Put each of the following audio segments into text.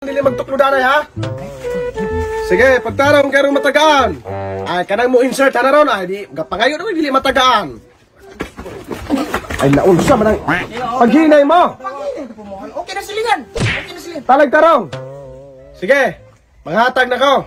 Dili magtukludan ay ha. Sige, pagtarong karong matagaan. Ay kanang mo insert na ron ay di gapangayo na dili matagaan. Ay naunsa man ang paghinay mo. Okay na silingan. Okay na silingan. Talag tarong. Sige, manghatag na ko.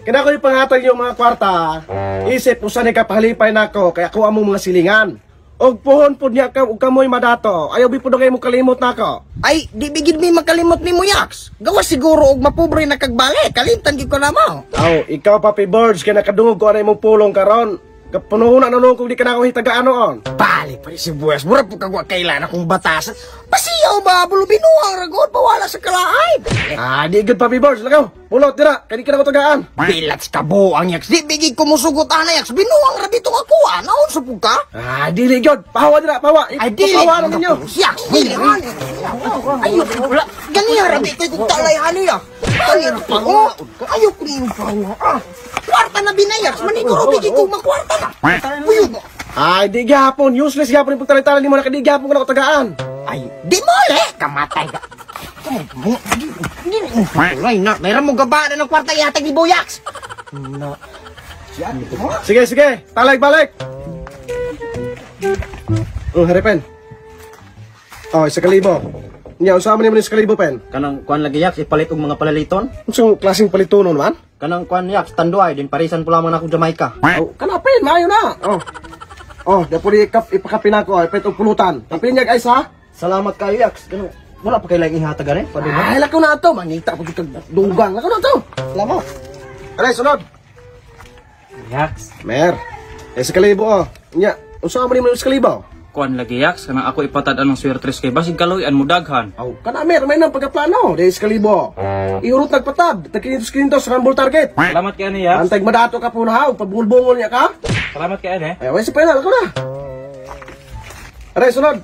Kina ko ipanghatag yung mga kwarta. Isip usa ni ka pahalipay nako kaya ko among mga silingan. Og puhon pud niya ka ug kamoy madato. Ayaw bi pud kay mo kalimot nako. Ay, di bigid mi makalimot ni mo, Yaks. Gawas siguro og mapobre na kagbalik. Kalimtan gid ko na mo. Aw, ikaw Papi Birds kay nakadungog ko anay mong pulong karon. Kapunuhon na nung kung di ka na ako hitagaan noon. Balik pa rin si Buwes. Mura po kagwa kailan akong batasan. Pasiyaw ba? Bulubinuang ragod. Bawala sa kalaay. Ah, di good Papi Birds. Lagaw, pulot dira. Kaya di ka na ko tagaan. Bilats ka buang, Yaks. Di bigid ko musugot ana, Yaks. Binuang rabito nga kuha. Naon sa ka? Ah, dili good. Pahawa dira, pahawa. Ay, dili. Pahawa na ninyo. Yaks, dili. Ayok, wala. Ganyan rabito yung talay hani, Yaks. Ganyan pa. Ayok rin pa. Kwarta na binayaks. Maniguro bigid ko makwarta na. Uyog. Ay, di gihapon. Useless gihapon yung pagtalitala ni mo na di gihapon ko na ko tagaan. Ay, di mole. Kamatay ka. Ay, na. Mayroon mo gabaan ng kwarta ihatag ni Boyaks. Na. Sige, sige. Talag balik. Haripen. Oh, 1,000. Nya, usama ni mo ni 1,000 pen. Kanang kuan lagi Yaks, ipalit og mga palaliton. Unsang klaseng palitunon man? Kanang kuan Yaks, tanduay, din parisan pula man ako Jamaica. Oh, kanapin, maayo na. Oh. Oh, dapat ipakapin ako. Ipet og pulutan. Tapinyag ay sa? Salamat kayo Yaks. Kanang wala pa kailang ihatag ani. Pwede ba? Ay, lakaw na ito. Manita pa kita dugang. Lakaw na ito. Salamat. Aray, sunod. Yaks, Mer. 1,000 oh. Nya, usama ni mo yung 1,000. Kuan lagi Yaks, kanang ako ipatad anong swertres kay basig kaloy an mo daghan. Aw, kana mer, may nang pagkaplano. 10,000. Iurot nagpatad. Tag-500 sa rumble target. Salamat kay ani Yaks. Antay madato ka po na ha. Pabungol-bungol niya ka. Salamat kay ani. Ay, wala sa pena. Lakaw na. Aray, sunod.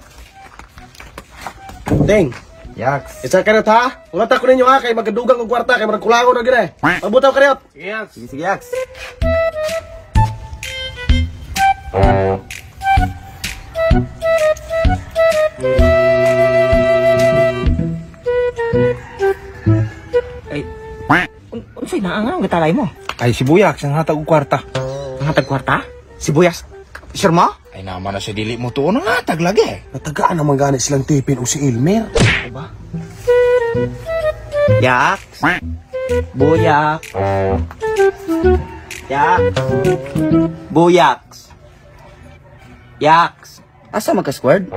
Ding. Yaks. Isa ka na ta. Ulat ako ninyo ha. Kay magadugang kong kwarta. Kay maragkulangon na gina. Pabutaw ka rin. Yaks. Sige Yaks. Ay, Unsay na ang gatalay mo? Ay, si Buyak, siyang hatag og kwarta. Hatag kwarta? Si Boyaks. Sure mo? Ay, naman na si dili mo to. Nang hatag lagi. Natagaan naman gani silang tipin o si Elmer. Yaks. Buyak. Yaks. Buyaks. Yaks. Asa magka-squared?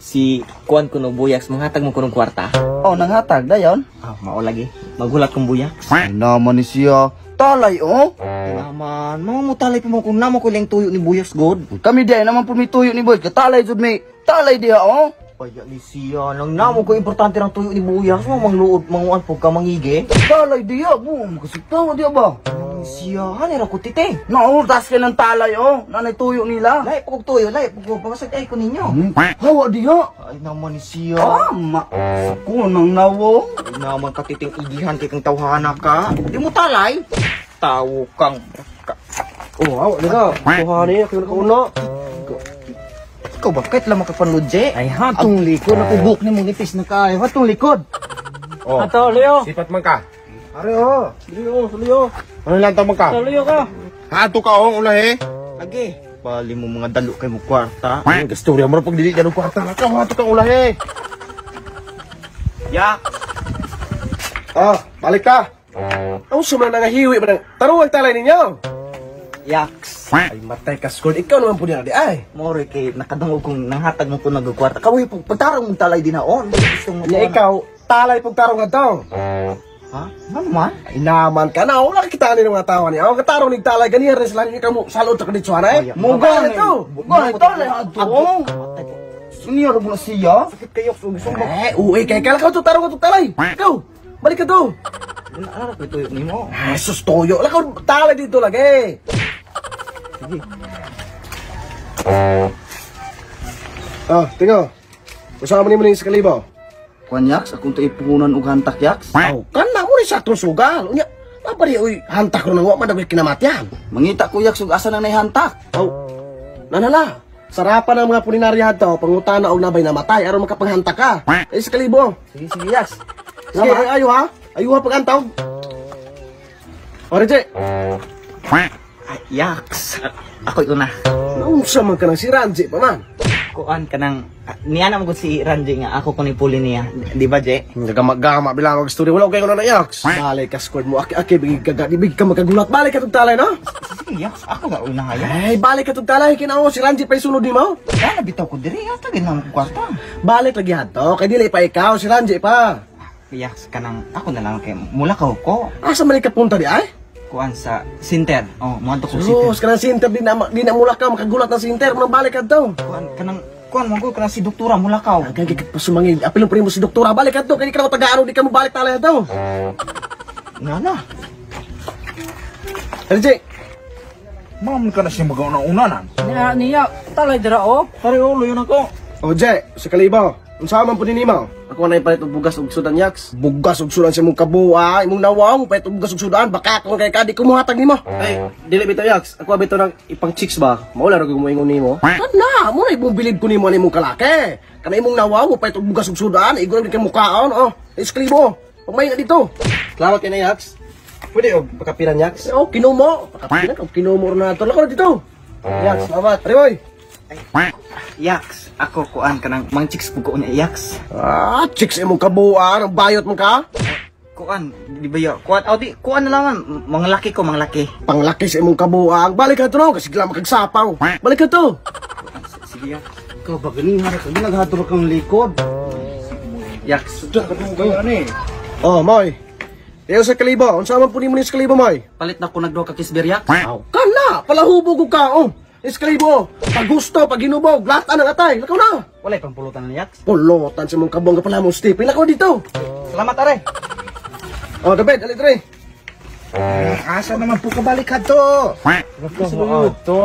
Si kuan kuno Buyaks manghatag mo kunong kwarta. Oh, nanghatag dayon. Ah, mao lagi. Maghulat kong Buyaks. Ay, naman ni siya. Talay, oh. Naman, mo talay pa mo kung namo ko lang tuyo ni Buyaks God. Kami di ay naman pumituyo ni Boy. Katalay, jud may talay diha, oh. Kaya ni siya, nang namo ko importante ng tuyo ni Buyaks, mo mangluod, manguan po ka mangige. Talay diha, boom. Kasi tawa diha ba? Ni siya, hanira ko tite. Nautas ka ng talay, oh. Nanay tuyo nila. Lay po kong tuyo, lay po kong pangasag ay ko ninyo. Hawa diha. Ay naman ni siya. Tama. Kunang nawo. Ay naman katiting igihan kay kang tawhana ka. Di mo talay. Tawo kang. Oh, awa nila. Kuhani, ako na kauno. Ikaw bakit lang makapanludje? Ay, hatong likod. Nakubuk ni mong nipis na kayo. Hatong likod. Oh. Ato, Leo. Sipat man ka. Are oh. Leo, Leo. Ano lang tawag ka? Leo ka. Hato ka, oh. Ulahe. Lagi. Bali mo mga dalo kay mo kwarta. Ang gastorya mo pag dili ka ng kwarta nga ka. Hato kang ulahe. Ya. Oh, balik ka. Ang sumang nangahiwi ba ng taruang talay ninyo? Yaks. Ay, matay ka, Scord. Ikaw naman po niya, di ay. More kay nakadungog kong nanghatag mo ko nagkwarta. Kaway pag pagtarong mong talay dinaon. Gusto mo Nya ikaw, talay pong tarong nga daw. Ha? Ano man? Ay, naman ka na. Wala kita ni mga tawa niya. Ang katarong ni talay, ganyan rin sila. Ikaw mo, salod ka dito, eh. Mugan ito. Mugan talay hato. Senior mo na siya. Sakit kayo. Gusto mo. Uy, kaya kala ka ito, tarong ka ito, talay. Ikaw, balik ka to. Ano ko ito ni mo? Ay, sus, toyo. Wala ka talay dito lagi. Sige. Ah, tingo. Usama ni mo yung 1,000. Kuan Yaks, akong to ipuhunan og hantak Yaks. Aw, kan na mo rin sa atong sugal. Unya, mapari, uy, hantak ro nang wa madagay kinamatyan. Mangita ko Yaks ug asa nang naihantak. Aw, nanala. Sarapan ang mga pulinarya to, pangutana og nabay namatay aron makapanghantak ka. Eh, 1,000. Sige, sige Yaks. Sige, ayo ha. Ayo ha pag-antaw. O, Rejay. Ay, yaks. Ako una. Naunsa man ka ng si Ranji pa man. Kuan ka ng... niya naman ko si Ranji nga. Ako ko ni Puli niya. Di ba, Je? Nagama-gama bilang mag-story. Wala ko kayo na yaks. Balik ka squad mo. Aki, bigig ka magkagulat. Balik ka tong talay, no? Sige, yaks. Ako nga una nga yan. Ay, balik ka tong talay. Kinao, si Ranji pa isunod ni mo. Kaya nabitaw ko diri. Ata, ginawa ko kwarta. Balik lagi hato. Kay dili pa ikaw, si Ranji pa. Yaks ka ng... Ako na lang kay... Mula ka ko. Asa man ka punta di ay? Kuan sa Sinter. Oh, mga ko Sus, Sinter. kanang sinter di na mula ka makagulat ng sinter. Manang balik ka daw. Kuan mo ka na si doktora mula ka. Ang kagigit pa sumangin. Apilong primo si doktora. Balik ka daw. Kaya di ka na matagaan. Di ka mo balik talay daw. Nga na. Ranji. Mamon ka na siya magauna-unanan. Niya, talay dira o. Pare, ulo yun ako. O, Je, sa kalibo. Unsa man po ninimaw? Ako na ipalit og bugas og sudan yaks. Bugas og sudan sa imong kabuha, imong nawang palit og bugas og sudan, baka ako kay kadi kumuhatag nimo. Ay, dili bitaw yaks. Ako bitaw nang ipang chicks ba? Maula ra gyud mo ingon nimo. Kana, mo na ibong bilid ko nimo nimong kalaki. Kana imong nawang mo palit og bugas og sudan, igor gyud kay mukhaon. Oh, isklibo. Pagmay na dito. Salamat kay na yaks. Pwede og pakapiran yaks. Oh, kinumo. Pakapiran og kinumo na to. Lako dito. Yaks, salamat. Riboy. Yaks. Ako kuan ka ng mga chicks po niya. Yaks. Ah, chicks imong kabuha, ang bayot mo ka. Kuan, di ba yun? Kuan, di, kuan na lang, mga laki ko, mga laki. Panglaki sa imong kabuang. Balik ka to no, kasi gila makagsapaw. Balik ka to. Sige, Yaks. Ikaw ba galing nga ka? Naghaturo kang likod. Yaks. Diyan ka kayo ano eh. Oh, Moy. Iyo sa kalibo. Unsa man puni mo ni sa kalibo, Moy? Palit na ko nagduha ka kisberyak. Kana, palahubog ka. Oh, iskalibo. Pag gusto, pag hinubog, latan ang atay. Lakaw na. Walay pampulutan na Yaks. Pulutan sa mong kabong pala mo, Steve. Lakaw dito. Salamat, are. Oh, David, dali tre. Asa naman po kabalik ka to? to.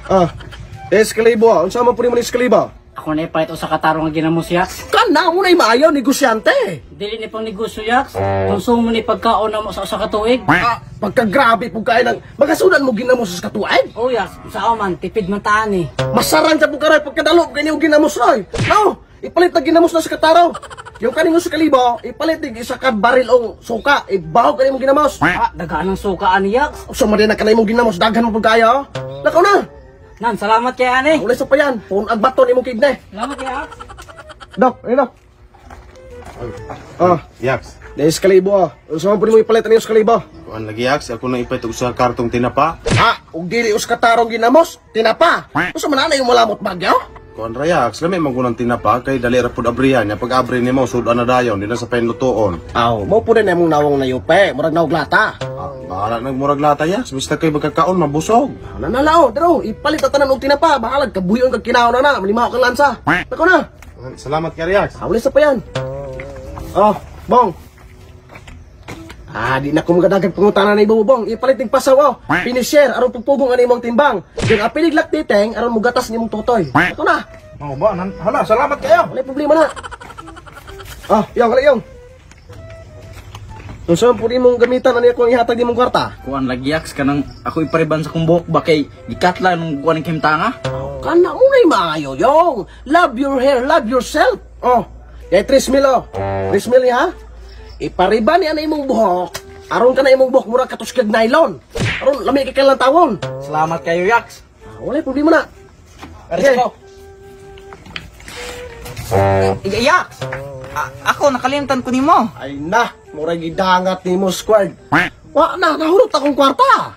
Ah, iskalibo. Unsa man puni mo ni sa kalibo? Ako na ipalit o sa katarong nga ginamos yaks. Kana, mo na maayaw, negosyante. Dili ni pang negosyo yaks. Kung mo ni pagkaon na mo sa katuig. Ah, pagkagrabe po kayo ng magasudan mo ginamos sa katuan. Oh yaks, sa man, tipid man taan eh. Masaran sa pagkaroy pagkadalo ganyan yung ginamos roy. No, ipalit na ginamos na sa kataraw. Yung kaning sa kalibo, ipalit ng isa ka baril o suka, ibaw kaning mo ginamos. Ah, dagaan ng sukaan ni yaks. So man din na kanay mo ginamos, daghan mo pagkaya. Lakaw na. Nan, salamat kay ani. Ulay sa payan, pun agbaton imong kidney. Salamat kay yaks. Dok, ayun dok. Ah, Yaks. dahil sa kalibo ah. So man pwede mo ipalit na yung sa kalibo. Kuan lagi Yaks, ako na ipatog sa kartong tinapa. Ah, ug dili us katarong ginamos, tinapa. Usa man na yung malamot bagyo? Kuan ra Yaks, lami man kunang tinapa kay dali ra pud abrihan nya pag abri nimo sudan na dayon di na sa penlutoon. Aw, mo pud na imong nawong na yupe, murag nawog lata. Bahala nagmurag lata Yaks, basta kay magkakaon mabusog. Nanalao, daro, ipalit na tanan og tinapa, bahalag kabuyon kag kinaon na, malimaw kang lansa. Nako na. Salamat kay Yaks. Hawli sa payan. Oh, bong. Ah, di na ko magadagan pangutana na ibo bong. Ipalit ning pasaw oh. Finisher aron pugpugong ani imong timbang. Yung apilig laktiteng aron mugatas nimong tutoy. Nako na. Mao ba hala, salamat kayo. Wala problema na. Ah, yung kala yung. Kung saan po rin mong gamitan, ano yung kung ihatag din mong kwarta? Kuan lagi yaks kanang ako ipariban sa kong buhok ba kay gikatla nung kuan ng kimtanga. Kana mo na yung maayo, yung. Love your hair, love yourself. Oh, kaya 3 mil oh. 3 mil ha? Ipariban yan na imong buhok. Aron ka na imong buhok, murag katos kag nylon. Aron, lami ka kailang tawon. Salamat kayo, Yaks. Ah, wala yung problema na. Okay. Yaks! Ako, nakalimutan ko nimo. Ay na, murag idangat ni mo squad. Wa na, nahurot akong kwarta.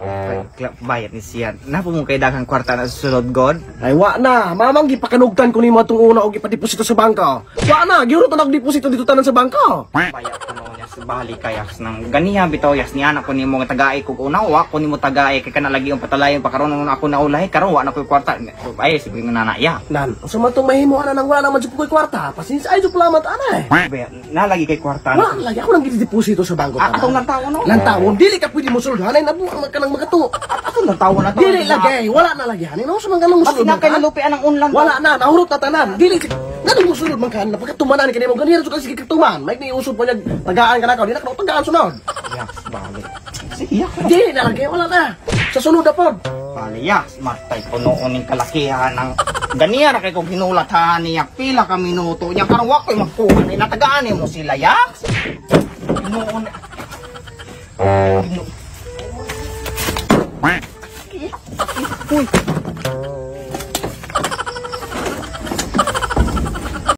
Bayad ni siya. Napo mo kay daghang kwarta na susunod, God? Ay wa na, mamang gipakanugtan ko nimo atong una og ipadeposito sa bangko. Wa na, gihurot na nagdeposito dito tanan sa bangko. Bayad ko noon sa bali kayaks nang ganiya bitaw yas ni anak ko nimo nga tagaay ko una wa ko nimo tagaay kay kana lagi ang patalayon pa karon nung ako naulahi karon wa na ko kwarta. Ay sige nga nanaya. Nan, sa matong mahimo ana nang wala naman jud ko'y kwarta. Pasensya ay jud lamat ana. Nalagi kay kwarta. Wa lagi ako nang gideposito sa bangko. Atong lantaw no. Lantawon, dili ka pwede mo sulod. Hanay nabuang ka nang magatuo. Atong lantaw na to. Dili lagi, wala na lagi. Hanay no sa mga nang Mas musulod. na kay nalupian ang unlan. Wala na, nahurot na tanan. Dili nganong musulod man ka na pagkatumanan kanimo ganira jud kasi katuman. May niusod pa niya tagaan ka na ka. Di na ka tagaan sunod. Yaks bali. Sige yak. Dili na lagi, wala na. Sa sunod na pod. Bali yaks matay ko noon ning kalakihan ng Ganiya ra kay kung hinulat ha niya pila ka minuto niya karon wa ko'y magkuha ni natagaan mo sila yaks. Noon. Uy.